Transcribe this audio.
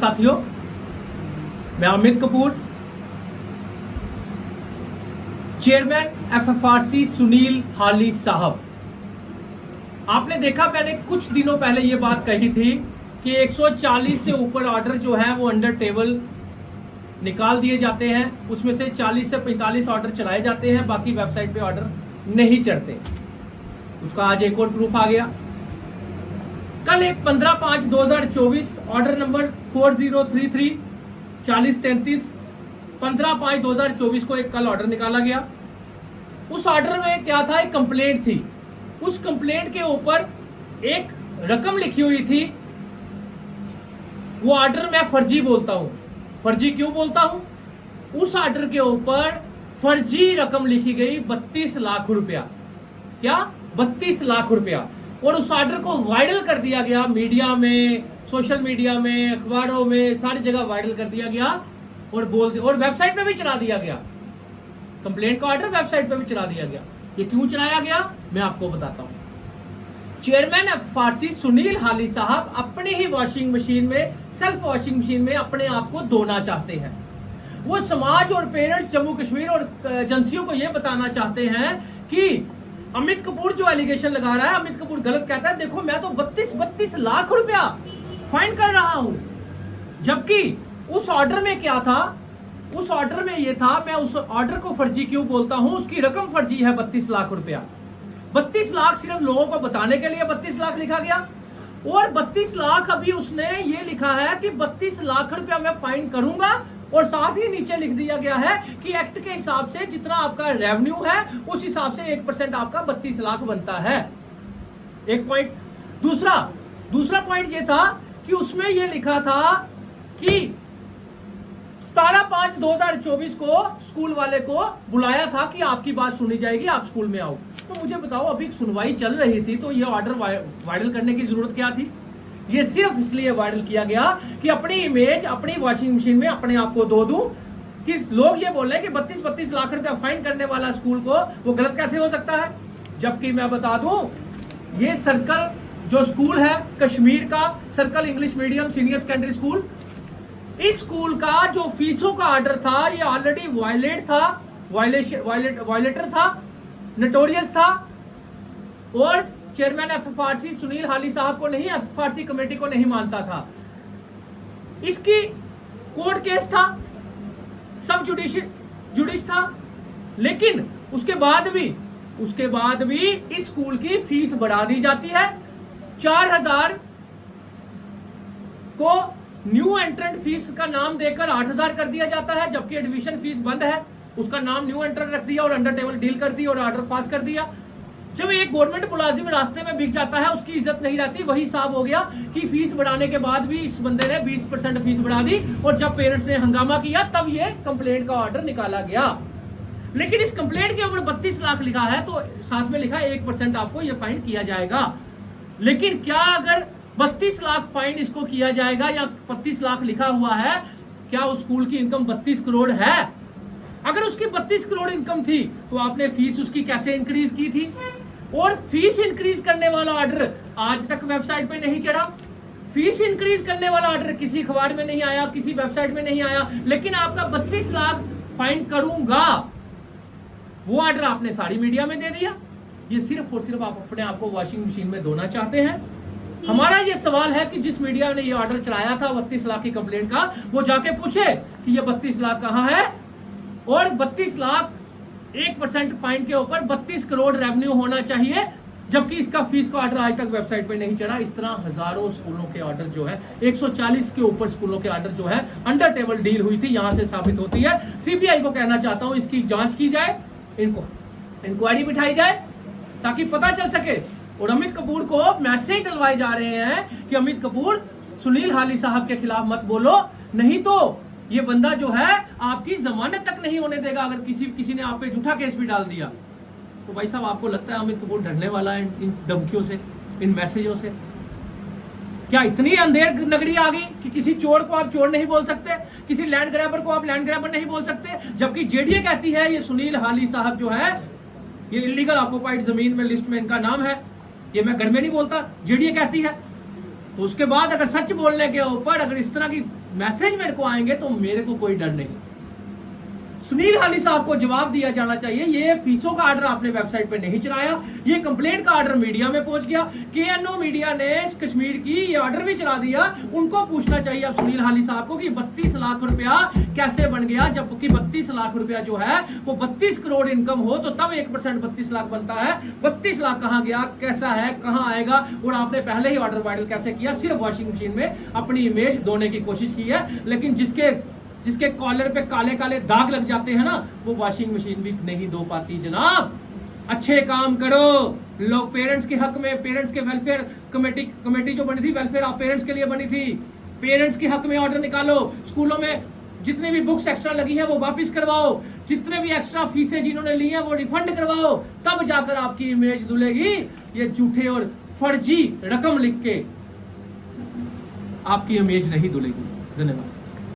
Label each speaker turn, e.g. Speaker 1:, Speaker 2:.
Speaker 1: साथियों, मैं अमित कपूर, चेयरमैन एफएफआरसी सुनील हाली साहब। आपने देखा, मैंने कुछ दिनों पहले ये बात कही थी कि 140 से ऊपर ऑर्डर जो है वो अंडर टेबल निकाल दिए जाते हैं। उसमें से 40 से 45 ऑर्डर चलाए जाते हैं, बाकी वेबसाइट पे ऑर्डर नहीं चढ़ते। उसका आज एक और प्रूफ आ गया। कल एक 15/5/2024 ऑर्डर नंबर 4033 4033 15/5/2024 को एक कल ऑर्डर निकाला गया। उस ऑर्डर में क्या था, एक कंप्लेंट थी। उस कंप्लेंट के ऊपर एक रकम लिखी हुई थी। वो ऑर्डर मैं फर्जी बोलता हूं। फर्जी क्यों बोलता हूं? उस ऑर्डर के ऊपर फर्जी रकम लिखी गई 32 लाख रुपया। क्या? 32 लाख रुपया। और उस ऑर्डर को वायरल कर दिया गया, मीडिया में, सोशल मीडिया में, अखबारों में, सारी जगह वायरल कर दिया गया और और वेबसाइट पे भी चला दिया गया। कंप्लेंट का ऑर्डर वेबसाइट पे भी चला दिया गया। ये क्यों चलाया गया, मैं आपको बताता हूं। चेयरमैन एफएफआरसी सुनील हाली साहब अपनी ही वॉशिंग मशीन में, सेल्फ वॉशिंग मशीन में अपने आप को धोना चाहते हैं। वो समाज और पेरेंट्स, जम्मू कश्मीर और एजेंसियों को यह बताना चाहते हैं कि अमित कपूर जो एलिगेशन लगा रहा है, अमित कपूर गलत कहता है। देखो, मैं तो 32 लाख रुपया फाइन कर रहा हूं। जबकि उस ऑर्डर में क्या था? उस ऑर्डर में ये था, मैं उस ऑर्डर को फर्जी क्यों बोलता हूं, उसकी रकम फर्जी है 32 लाख रुपया। 32 लाख सिर्फ लोगों को बताने के लिए 32 लाख लिखा गया। और 32 लाख अभी उसने ये लिखा है कि 32 लाख रुपया मैं फाइन करूंगा। और साथ ही नीचे लिख दिया गया है कि एक्ट के हिसाब से जितना आपका रेवेन्यू है उस हिसाब से 1% आपका 32 लाख बनता है। एक पॉइंट। दूसरा पॉइंट ये था कि उसमें ये लिखा था कि 17/5/2024 को स्कूल वाले को बुलाया था कि आपकी बात सुनी जाएगी, आप स्कूल में आओ। तो मुझे बताओ, अभी सुनवाई चल रही थी तो ये ऑर्डर वायरल करने की जरूरत क्या थी? ये सिर्फ इसलिए वायरल किया गया कि अपनी इमेज, अपनी वॉशिंग मशीन में अपने आप को धो दूं, कि लोग ये बोल रहे हैं कि 32 लाख रुपया फाइन करने वाला स्कूल को वो गलत कैसे हो सकता है। जबकि मैं बता दूं, ये सर्कल जो स्कूल है कश्मीर का, circle English medium senior secondary school, इस स्कूल का जो फीसों का ऑर्डर था ये ऑलरेडी वायलेटर था, नोटोरियस था। और चेयरमैन एफएफआरसी सुनील हाली साहब को नहीं, एफएफआरसी कमेटी को नहीं मानता था। इसकी कोर्ट केस था, सब जुडिश था। लेकिन उसके बाद भी इस स्कूल की फीस बढ़ा दी जाती है। 4000 को न्यू एंट्रेंट फीस का नाम देकर 8000 कर दिया जाता है, जबकि एडमिशन फीस बंद है। उसका नाम न्यू एंट्रेंट रख दिया और अंडर टेबल डील कर दी और ऑर्डर पास कर दिया। जब एक गवर्नमेंट मुलाजिम रास्ते में बिक जाता है, उसकी इज्जत नहीं रहती। वही हिसाब हो गया कि फीस बढ़ाने के बाद भी इस बंदे ने 20% फीस बढ़ा दी। और जब पेरेंट्स ने हंगामा किया तब ये कंप्लेंट का ऑर्डर निकाला गया। लेकिन इस कंप्लेंट के ऊपर 32 लाख लिखा है, तो साथ में लिखा 1% आपको ये फाइन किया जाएगा। लेकिन क्या अगर 32 लाख फाइन इसको किया जाएगा या 32 लाख लिखा हुआ है, क्या उस स्कूल की इनकम 32 करोड़ है? अगर उसकी 32 करोड़ इनकम थी तो आपने फीस उसकी कैसे इंक्रीज की थी? और फीस इंक्रीज करने वाला ऑर्डर आज तक वेबसाइट पे नहीं चढ़ा। फीस इंक्रीज करने वाला ऑर्डर किसी अखबार में नहीं आया, किसी वेबसाइट में नहीं आया। लेकिन आपका 32 लाख फाइन करूंगा, वो ऑर्डर आपने सारी मीडिया में दे दिया। ये सिर्फ और सिर्फ आप अपने आप को वॉशिंग मशीन में धोना चाहते हैं। हमारा ये सवाल है कि जिस मीडिया ने ये ऑर्डर चलाया था 32 लाख की कंप्लेंट का, वो जाके पूछे कि ये 32 लाख कहां है। और 32 लाख 1% फाइन के ऊपर 32 करोड़ रेवेन्यू होना चाहिए, जबकि इसका फीस का ऑर्डर आज तक वेबसाइट पे नहीं चढ़ा। इस तरह हजारों स्कूलों के ऑर्डर जो है, 140 के ऊपर स्कूलों के ऑर्डर जो है अंडर टेबल डील हुई थी, यहां से साबित होती है। सीबीआई को कहना चाहता हूं, इसकी जांच की जाए, इनको इंक्वायरी बिठाई जाए ताकि पता चल सके। और अमित कपूर को मैसेज डलवाए जा रहे हैं कि अमित कपूर सुनील हाली साहब के खिलाफ मत बोलो, नहीं तो ये बंदा जो है आपकी जमानत तक नहीं होने देगा। अगर किसी ने आप पे झूठा केस भी डाल दिया तो भाई साहब, आपको लगता है अमित कपूर डरने वाला है इन धमकियों से, इन मैसेजों से? क्या इतनी अंधेर नगरी आ गई कि किसी चोर को आप चोर नहीं बोल सकते, किसी लैंड ग्रैबर को आप लैंड ग्रैबर नहीं बोल सकते? जबकि जेडीए कहती है ये सुनील हाली साहब जो है ये इलीगल ऑक्युपाइड जमीन में लिस्ट में इनका नाम है, ये मैं घर में नहीं बोलता, जेडीए कहती है। तो उसके बाद अगर सच बोलने के ऊपर अगर इस तरह की मैसेज मेरे को आएंगे तो मेरे को कोई डर नहीं। सुनील हाली साहब को जवाब दिया जाना चाहिए, ये फीसों का ऑर्डर आपने वेबसाइट पे नहीं चलाया, ये कंप्लेंट का ऑर्डर मीडिया में पहुंच गया, केएनओ मीडिया ने कश्मीर की ये ऑर्डर भी चला दिया। उनको पूछना चाहिए अब सुनील हाली साहब को कि 32 लाख रुपया कैसे बन गया, जबकि 32 लाख रुपया जो है वो 32 करोड़ इनकम हो तो तब 1% 32 लाख बनता है। 32 लाख कहां गया, कैसा है, कहां आएगा, और आपने पहले ही ऑर्डर वायरल कैसे किया, सिर्फ वॉशिंग मशीन में अपनी इमेज धोने की कोशिश की है। लेकिन जिसके कॉलर पे काले काले दाग लग जाते हैं ना, वो वॉशिंग मशीन भी नहीं धो पाती। जनाब अच्छे काम करो, लोग पेरेंट्स के हक में, पेरेंट्स के वेलफेयर कमेटी जो बनी थी, वेलफेयर ऑफ पेरेंट्स के लिए बनी थी, पेरेंट्स के हक में ऑर्डर निकालो। स्कूलों में जितने भी बुक्स एक्स्ट्रा लगी है वो वापस करवाओ, जितने भी एक्स्ट्रा फीसें जिन्होंने ली है वो रिफंड करवाओ, तब जाकर आपकी इमेज धुलेगी। ये झूठे और फर्जी रकम लिख के आपकी इमेज नहीं धुलेगी। धन्यवाद।